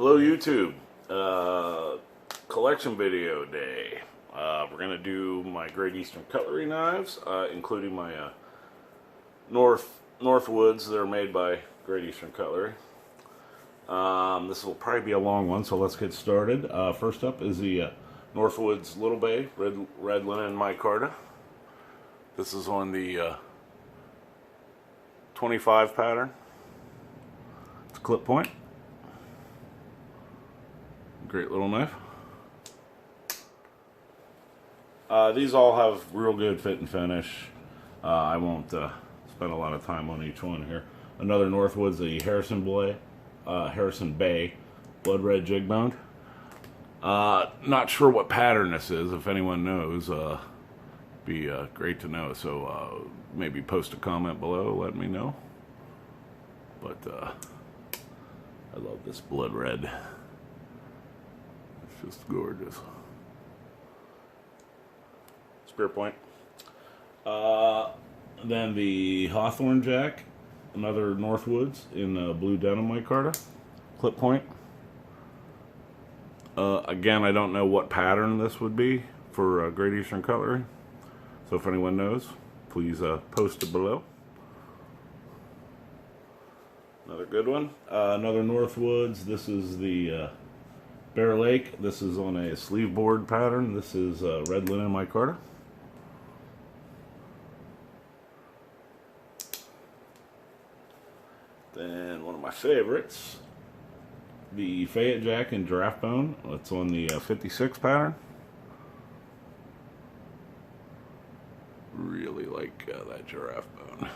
Hello YouTube, collection video day. We're going to do my Great Eastern Cutlery knives, including my Northwoods that are made by Great Eastern Cutlery. This will probably be a long one, so let's get started. First up is the Northwoods Little Bay Red Linen Micarta. This is on the 25 pattern. It's clip point. Great little knife. These all have real good fit and finish. I won't spend a lot of time on each one here. Another Northwoods, the Harrison Bay Blood Red Jig Boned. Not sure what pattern this is. If anyone knows, be great to know. So maybe post a comment below, let me know. But I love this blood red. It's just gorgeous. Spear point. Then the Hawthorne Jack, another Northwoods in blue denim micarta, clip point. Again, I don't know what pattern this would be for Great Eastern Cutlery, so if anyone knows, please post it below. Another good one. Another Northwoods. This is the Bear Lake. This is on a sleeve board pattern. This is red linen micarta. Then one of my favorites, the Fayette Jack in Giraffe Bone. It's on the 56 pattern. Really like that giraffe bone.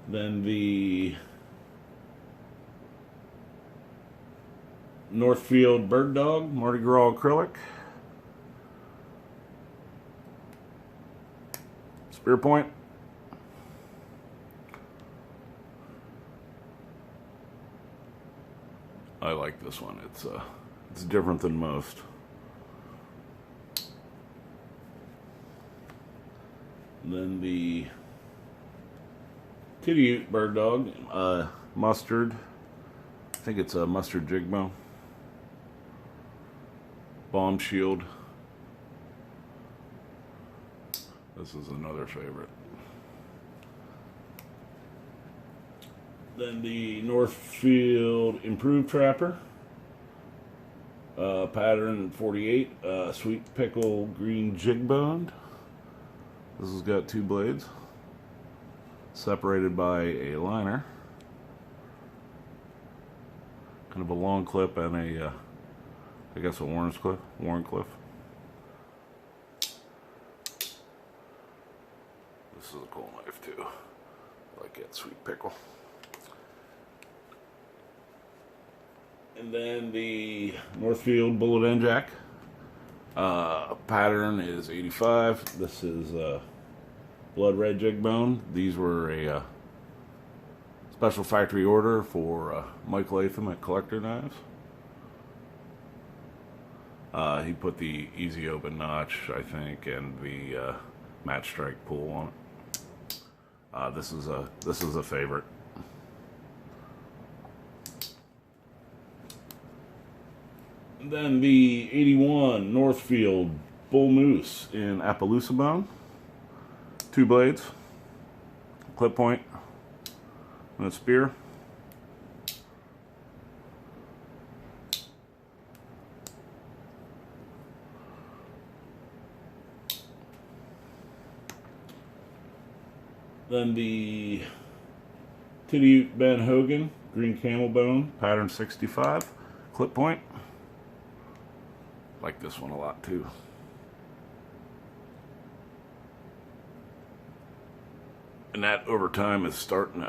Then the Northfield Bird Dog Mardi Gras acrylic. Spear point. I like this one. It's different than most. And then the Kitty Ute Bird Dog, mustard. I think it's a mustard jig bone. Bomb shield. This is another favorite. Then the Northfield Improved Trapper, pattern 48, sweet pickle green jig boned. This has got two blades separated by a liner, kind of a long clip and a I guess a Warren clip. This is a cool knife too. I like that sweet pickle. And then the Northfield Bullet End Jack, pattern is 85. This is blood red jig bone. These were a special factory order for Mike Latham at Collector Knives. He put the easy open notch, I think, and the match strike pull on it. This is a favorite. And then the 81 Northfield Bull Moose in Appaloosa bone. Two blades, clip point, and a spear. Then the Kitty Ute Ben Hogan green camel bone, pattern 65, clip point. Like this one a lot too. And that over time is starting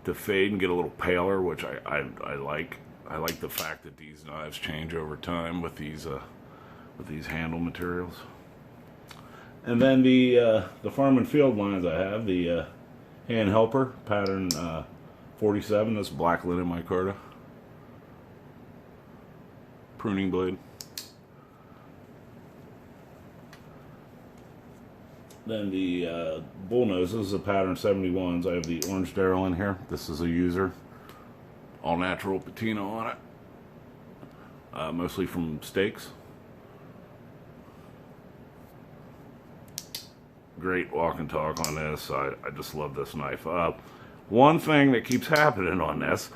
to fade and get a little paler, which I like. I like the fact that these knives change over time with these handle materials. And then the Farm and Field lines I have, the Hand Helper pattern 47. This black linen micarta, pruning blade. Then the bull noses, the pattern 71s. I have the orange Daryl in here. This is a user. All natural patina on it. Mostly from steaks. Great walk and talk on this. I just love this knife. One thing that keeps happening on this,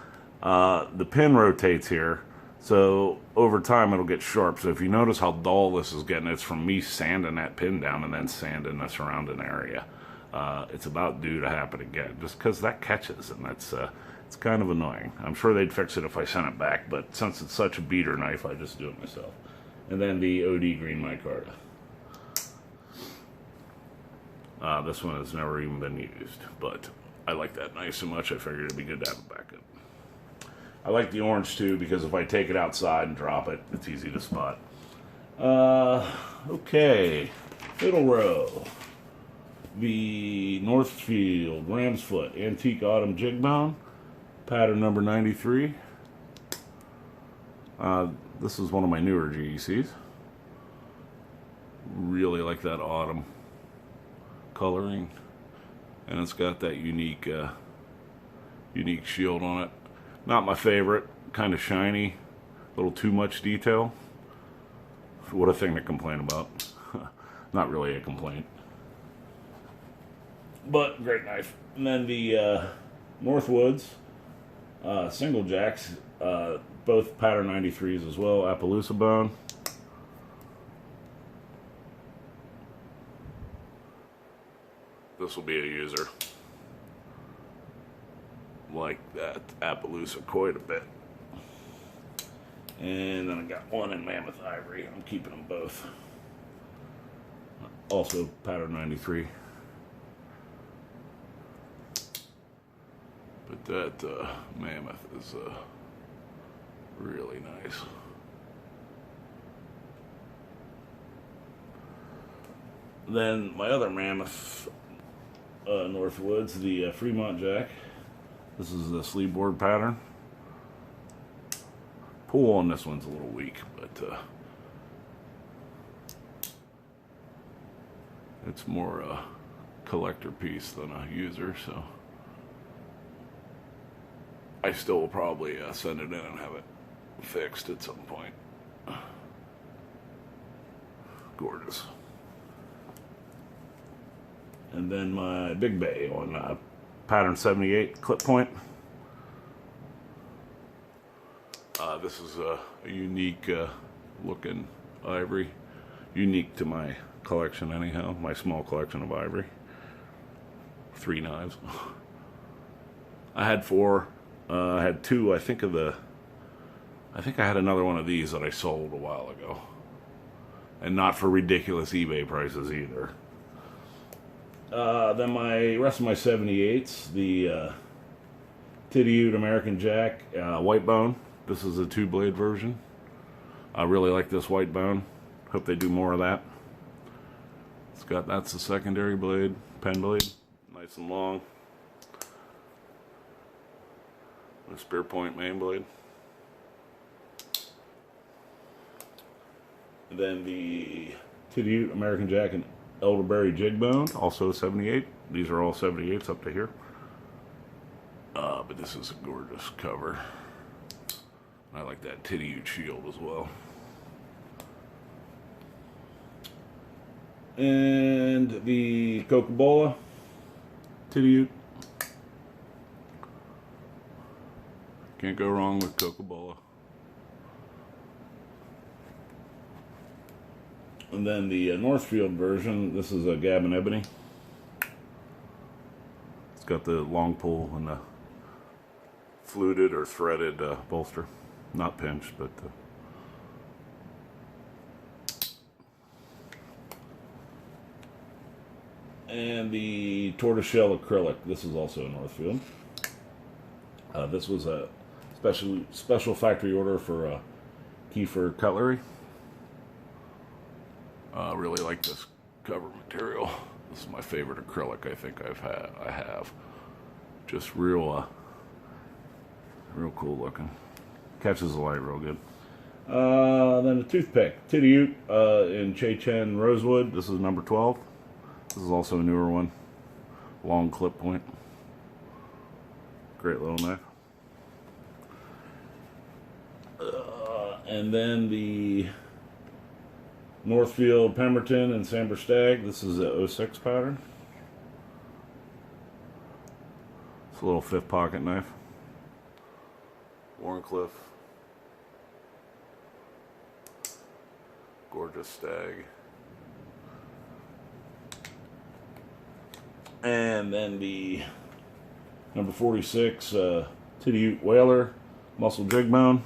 the pin rotates here. So over time it'll get sharp. So if you notice how dull this is getting, it's from me sanding that pin down and then sanding the surrounding area. It's about due to happen again, just because that catches, and that's it's kind of annoying. I'm sure they'd fix it if I sent it back, but since it's such a beater knife, I just do it myself. And then the OD green micarta. This one has never even been used, but I like that knife so much I figured it'd be good to have a backup. I like the orange too, because if I take it outside and drop it, it's easy to spot. Okay, middle row. The Northfield Ram's Foot Antique Autumn Jig Bone, pattern number 93. This is one of my newer GECs. Really like that autumn coloring, and it's got that unique shield on it. Not my favorite, kind of shiny, a little too much detail. What a thing to complain about. Not really a complaint, but great knife. And then the Northwoods single jacks, both pattern 93s as well, Appaloosa bone. This will be a user. Like that Appaloosa quite a bit. And then I got one in Mammoth Ivory. I'm keeping them both. Also pattern 93. But that Mammoth is really nice. Then my other Mammoth Northwoods, the Fremont Jack. This is the sleeve board pattern. Pull on this one's a little weak, but it's more a collector piece than a user, so I still will probably send it in and have it fixed at some point. Gorgeous. And then my Big Bay on pattern 78 clip point. This is a unique looking ivory. Unique to my collection anyhow, my small collection of ivory. 3 knives. I had 4. I had 2, I think I had another one of these that I sold a while ago. And not for ridiculous eBay prices either. Then my rest of my 78s, the Titty American Jack white bone. This is a 2-blade version. I really like this white bone. Hope they do more of that. It's got, that's the secondary blade, pen blade, nice and long. A spear point main blade. And then the Titty American Jack and Elderberry jig bone, also 78. These are all 78s up to here. But this is a gorgeous cover. I like that Titty shield as well. And the Coca-Cola Titty. Can't go wrong with Coca-Cola. And then the Northfield version, this is a Gabon Ebony. It's got the long pull and the fluted or threaded bolster. Not pinched, but... And the tortoiseshell acrylic. This is also a Northfield. This was a special factory order for Kiefer Cutlery. Really like this cover material. This is my favorite acrylic I think I have. Just real cool looking. Catches the light real good. Then the toothpick, Titty in Che Chen Rosewood. This is number 12. This is also a newer one. Long clip point. Great little knife. And then the Northfield Pemberton and Samber Stag. This is a 06 pattern. It's a little 5th pocket knife. Warncliffe. Gorgeous stag. And then the number 46 Titty Ute Whaler muscle jig bone.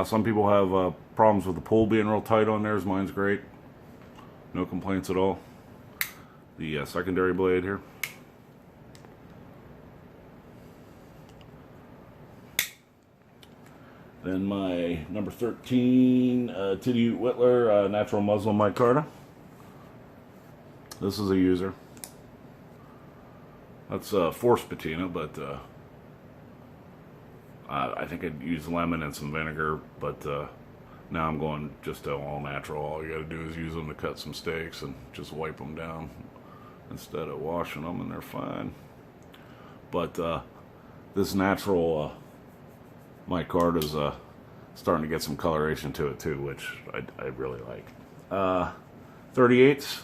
Some people have problems with the pull being real tight on theirs. Mine's great. No complaints at all. The secondary blade here. Then my number 13 Titty Ute Whittler natural muzzle micarta. This is a user. That's forced patina, but I think I'd use lemon and some vinegar, but now I'm going just all natural. All you gotta do is use them to cut some steaks and just wipe them down instead of washing them, and they're fine. But this natural micarta's starting to get some coloration to it too, which I really like. 38s,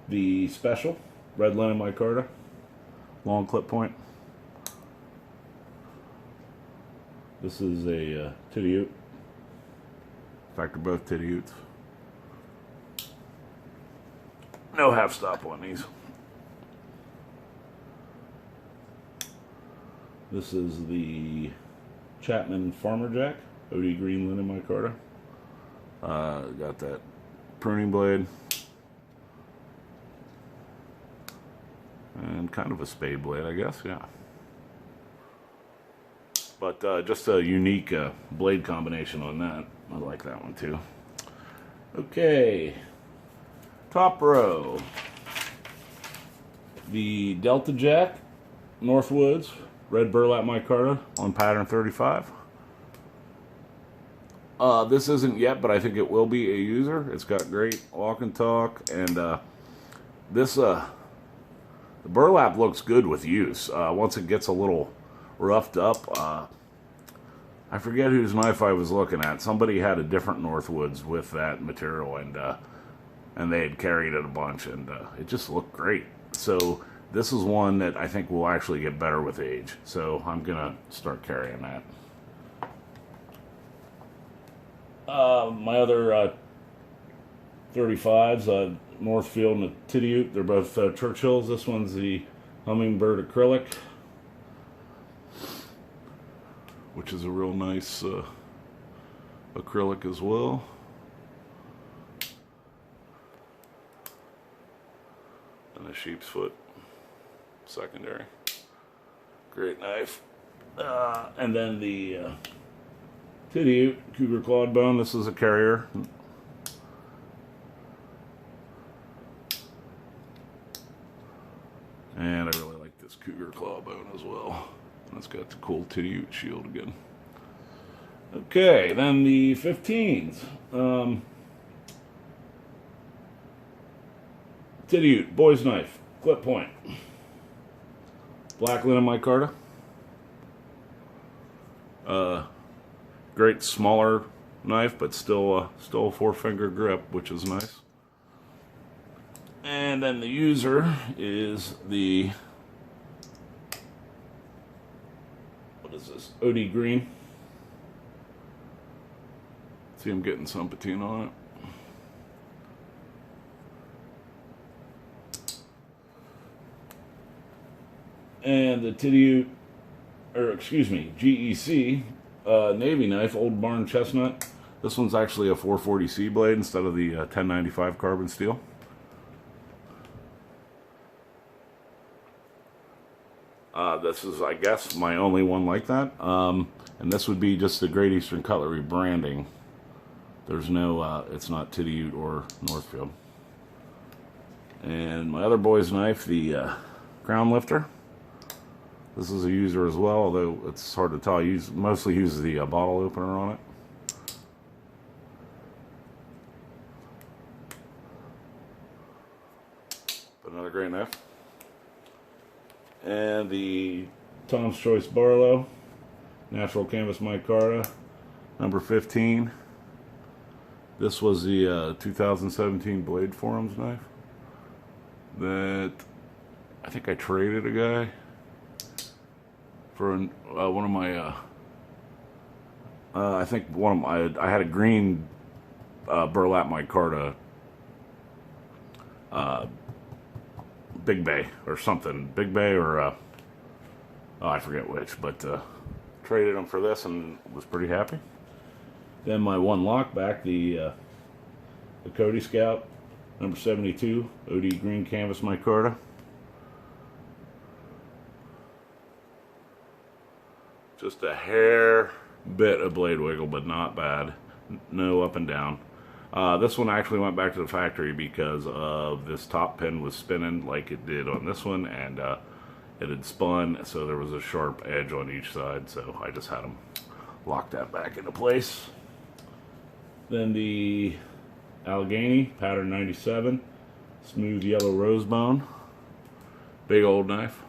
the special red linen micarta, long clip point. This is a Titty Ute. In fact, they're both Titty Utes. No half stop on these. This is the Chapman Farmer Jack, OD green linen micarta. Got that pruning blade. And kind of a spade blade, I guess, yeah. But just a unique blade combination on that. I like that one too. Okay, top row. The Delta Jack, Northwoods, red burlap micarta on pattern 35. This isn't yet, but I think it will be a user. It's got great walk and talk, and the burlap looks good with use. Once it gets a little roughed up, I forget whose knife I was looking at. Somebody had a different Northwoods with that material, and they had carried it a bunch, and it just looked great. So this is one that I think will actually get better with age. So I'm gonna start carrying that. My other 35s, Northfield and the Titty Ute, they're both Churchills. This one's the Hummingbird acrylic, which is a real nice acrylic as well. And a sheep's foot secondary. Great knife. And then the Titty Ute Cougar Clawed Bone. This is a carrier. And I really like this Cougar Claw Bone as well. And it's got the cool Titty Ute shield again. Okay, then the 15s. Titty Ute, boy's knife, clip point. Black linen micarta. Great smaller knife, but still a 4-finger grip, which is nice. And then the user is the, what is this, OD green. See, I'm getting some patina on it. And the Titty Ute, or excuse me, GEC Navy knife, Old Barn Chestnut. This one's actually a 440C blade instead of the 1095 carbon steel. This is, I guess, my only one like that. And this would be just the Great Eastern Cutlery branding. There's no, it's not Titty Ute or Northfield. And my other boy's knife, the Crown Lifter. This is a user as well, although it's hard to tell. I mostly use the bottle opener on it. But another great knife. And the Tom's Choice Barlow, natural canvas micarta, number 15. This was the 2017 Blade Forums knife that I think I traded a guy for one of my. I think one of my. I had a green burlap micarta. Big Bay or something. Big Bay or oh, I forget which, but traded them for this and was pretty happy. Then my one lockback, the Cody Scout, number 72, OD green canvas micarta. Just a hair bit of blade wiggle, but not bad. No up and down. This one actually went back to the factory because of this top pin was spinning like it did on this one, and it had spun, so there was a sharp edge on each side, so I just had them lock that back into place. Then the Allegheny, pattern 97, smooth yellow rose bone, big old knife.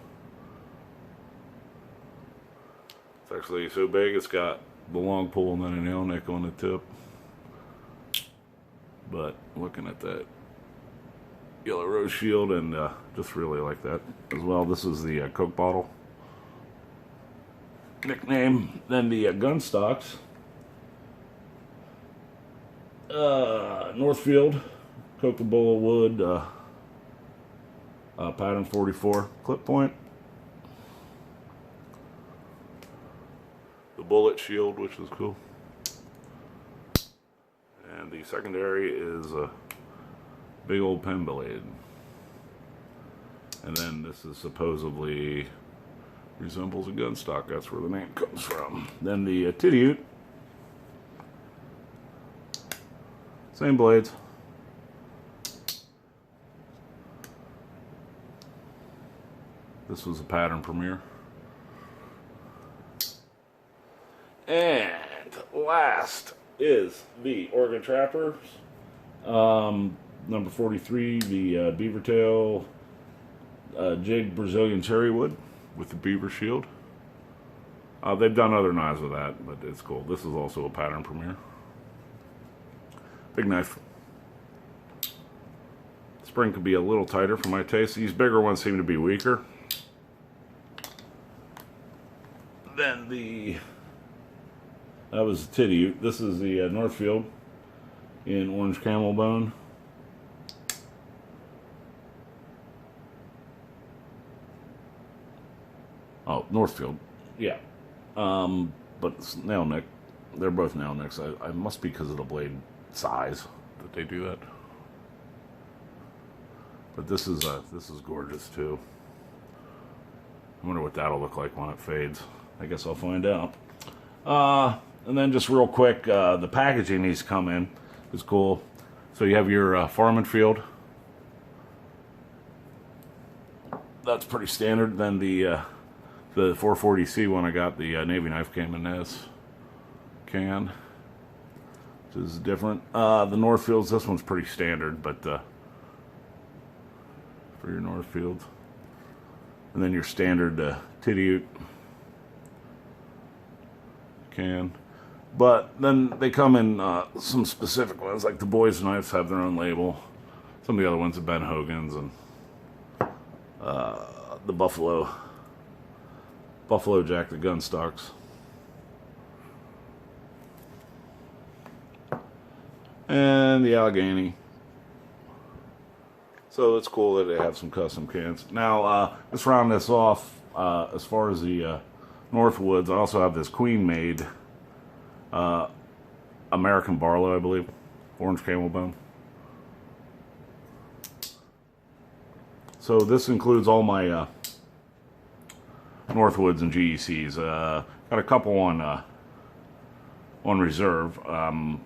It's actually so big it's got the long pull and then a nail nick on the tip. But looking at that yellow rose shield, and just really like that as well. This is the Coke bottle nickname. Then the gun stocks, Northfield Coca-Cola wood, pattern 44 clip point. The bullet shield, which is cool. And the secondary is a big old pen blade. And then this is supposedly resembles a gun stock. That's where the name comes from. Then the Titty-Ute. Same blades. This was a pattern premiere. And last is the Oregon Trappers, number 43, the beaver tail jig Brazilian cherry wood with the beaver shield. They've done other knives with that, but it's cool. This is also a pattern premiere. Big knife. Spring could be a little tighter for my taste. These bigger ones seem to be weaker. Then that was the Titty-Ute. This is the Northfield in orange camel bone. Oh, Northfield. Yeah. But it's nail nick. They're both nail nicks. I must be because of the blade size that they do that. But this is gorgeous too. I wonder what that'll look like when it fades. I guess I'll find out. And then just real quick, the packaging needs to come in. It's cool. So you have your Farman Field. That's pretty standard. Then the 440C one I got, the Navy knife came in this can, which is different. The Northfields, this one's pretty standard, but for your Northfields. And then your standard Titty-Ute can. But then they come in some specific ones, like the boys' knives have their own label. Some of the other ones have been Hogan's, and the Buffalo Jack, the gun stocks. And the Allegheny. So it's cool that they have some custom cans. Now, let's round this off. As far as the Northwoods, I also have this Queen made American Barlow, I believe, orange camel bone. So this includes all my Northwoods and GECs. Got a couple on reserve. I'm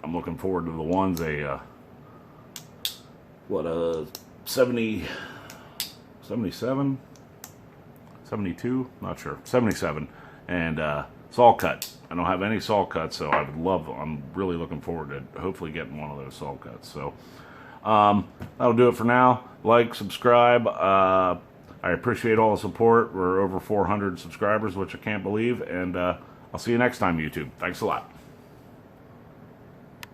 looking forward to the ones 70, 77, 72, not sure, 77, and saw cut. I don't have any saw cuts, so I'm really looking forward to hopefully getting one of those saw cuts. So That'll do it for now. Like, subscribe. I appreciate all the support. We're over 400 subscribers, which I can't believe. And I'll see you next time, YouTube. Thanks a lot.